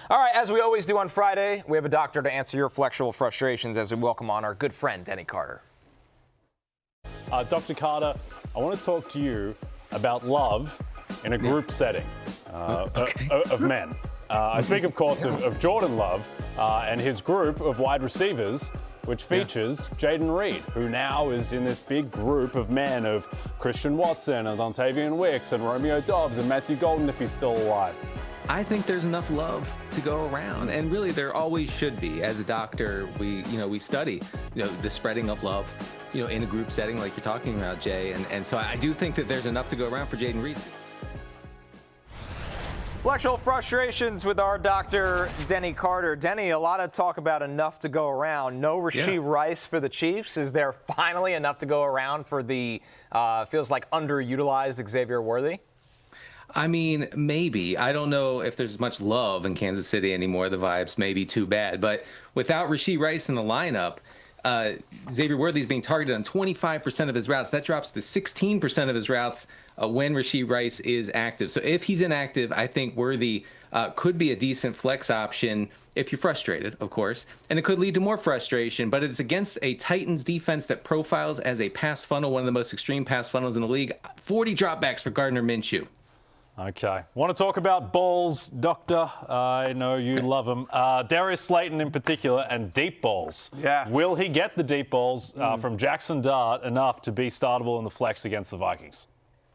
All right, as we always do on Friday, we have a doctor to answer your flexual frustrations as we welcome on our good friend, Denny Carter. Dr. Carter, I want to talk to you about love in a group setting of men. I speak, of course, of Jordan Love and his group of wide receivers, which features Jaden Reed, who now is in this big group of men of Christian Watson and Dontavian Wicks and Romeo Doubs and Matthew Golden if he's still alive. I think there's enough love to go around, and really there always should be. As a doctor, we study, the spreading of love, in a group setting like you're talking about, Jay, and so I do think that there's enough to go around for Jaden Reed. Flexual Frustrations with our doctor, Denny Carter. Denny, a lot of talk about enough to go around. No Rashee Rice for the Chiefs. Is there finally enough to go around for the, feels like underutilized Xavier Worthy? I mean, maybe. I don't know if there's much love in Kansas City anymore. The vibes may be too bad. But without Rashee Rice in the lineup, Xavier Worthy is being targeted on 25% of his routes. That drops to 16% of his routes when Rashee Rice is active. So if he's inactive, I think Worthy could be a decent flex option if you're frustrated, of course. And it could lead to more frustration, but it's against a Titans defense that profiles as a pass funnel, one of the most extreme pass funnels in the league. 40 dropbacks for Gardner Minshew. Okay. Want to talk about balls, Doctor? I know you love them. Darius Slayton in particular, and deep balls. Yeah. Will he get the deep balls from Jackson Dart enough to be startable in the flex against the Vikings?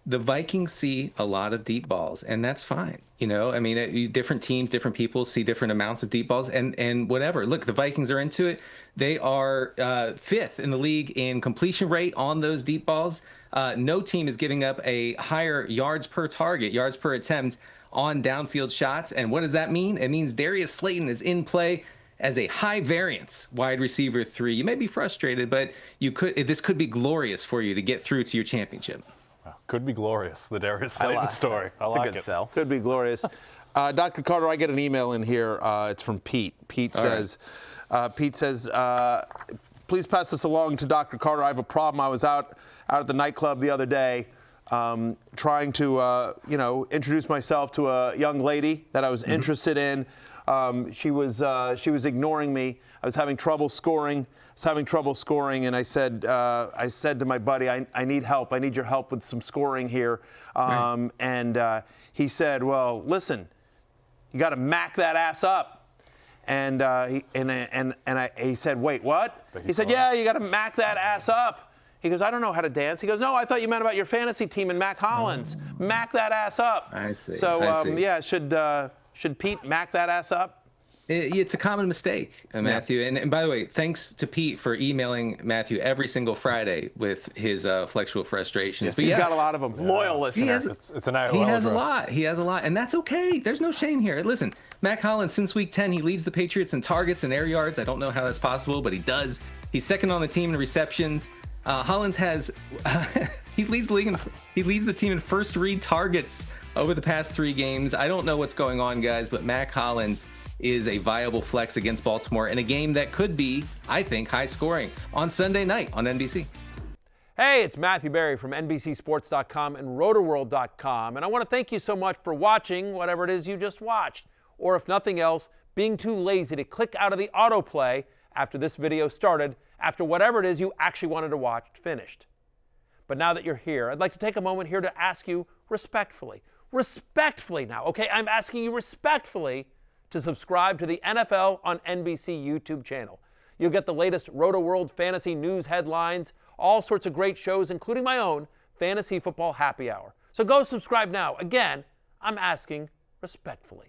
The Vikings see a lot of deep balls, and that's fine. I mean, different teams, different people see different amounts of deep balls, and whatever. Look, the Vikings are into it. They are 5th in the league in completion rate on those deep balls. No team is giving up a higher yards per target, yards per attempt on downfield shots. And what does that mean? It means Darius Slayton is in play as a high variance wide receiver 3. You may be frustrated, but this could be glorious for you to get through to your championship. Could be glorious, the Darius Slayton story. That's a good sell. Could be glorious. Dr. Carter, I get an email in here. It's from Pete. Pete says, please pass this along to Dr. Carter. I have a problem. I was out at the nightclub the other day trying to, introduce myself to a young lady that I was interested in. She was ignoring me. I was having trouble scoring. And I said to my buddy, I need help. I need your help with some scoring here. And he said, well, listen, you got to mac that ass up. And he said, wait, what? He said, yeah, you got to mac that ass up. He goes, I don't know how to dance. He goes, no, I thought you meant about your fantasy team in Mac Hollins. Mac that ass up. I see. So, yeah, should Pete mac that ass up? It's a common mistake, Matthew. And by the way, thanks to Pete for emailing Matthew every single Friday with his flexual frustrations. Yes, but he's got a lot of them. Loyal listener. It's an AOL He has address. a lot. He has a lot. And that's okay. There's no shame here. Listen, Mac Hollins, since week 10, he leads the Patriots in targets and air yards. I don't know how that's possible, but he does. He's second on the team in receptions. Hollins has he leads the team in first read targets over the past 3 games. I don't know what's going on, guys, but Mac Hollins is a viable flex against Baltimore in a game that could be, I think, high scoring on Sunday night on NBC. Hey, it's Matthew Berry from NBCSports.com and Rotoworld.com, and I want to thank you so much for watching whatever it is you just watched, or if nothing else, being too lazy to click out of the autoplay after this video started, after whatever it is you actually wanted to watch finished. But now that you're here, I'd like to take a moment here to ask you respectfully now, okay? I'm asking you respectfully to subscribe to the NFL on NBC YouTube channel. You'll get the latest Roto-World fantasy news headlines, all sorts of great shows, including my own Fantasy Football Happy Hour. So go subscribe now. Again, I'm asking respectfully.